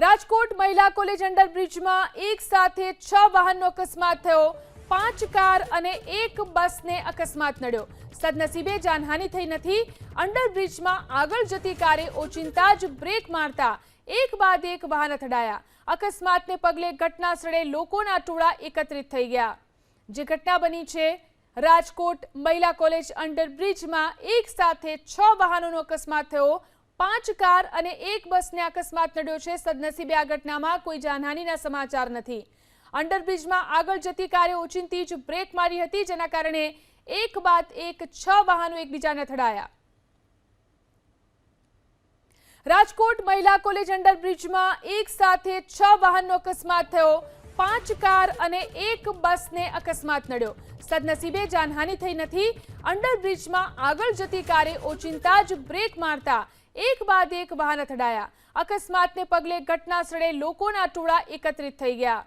રાજકોટ મહિલા કોલેજ અંડરબ્રિજમાં એક સાથે 6 વાહનનો અકસ્માત થયો। 5 કાર અને 1 બસને અકસ્માત નડ્યો। સદનસીબે જાનહાનિ થઈ નથી। અંડરબ્રિજમાં આગળ જતી કારે ઓચિંતા જ બ્રેક મારતા એક બાદ એક વાહન અથડાયા। અકસ્માતને પગલે ઘટના સ્થળે લોકોના ટોળા એકત્રિત થઈ ગયા। જે ઘટના બની છે રાજકોટ મહિલા કોલેજ અંડરબ્રિજમાં એક સાથે 6 વાહનોનો અકસ્માત થયો। 5 કાર અને 1 બસને અકસ્માત નડ્યો છે। સદનસીબે આ ઘટનામાં કોઈ જાનહાનિના સમાચાર નથી। અંડરબ્રિજમાં આગળ જતી કારે ઓચિંતી જ બ્રેક મારી હતી, જેના કારણે એક બાદ એક 6 વાહનો એકબીજાને અથડાયા। રાજકોટ મહિલા કોલેજ અંડરબ્રિજમાં એક સાથે 6 વાહનનો અકસ્માત થયો। 5 કાર અને 1 બસને અકસ્માત નડ્યો। સદનસીબે જાનહાનિ થઈ નથી। અંડરબ્રિજમાં આગળ જતી કારે ઓચિંતા જ બ્રેક મારતા એક બાદ એક વાહન અથડાયા। અકસ્માતને પગલે ઘટના સ્થળે લોકોના ટોળા એકત્રિત થઈ ગયા।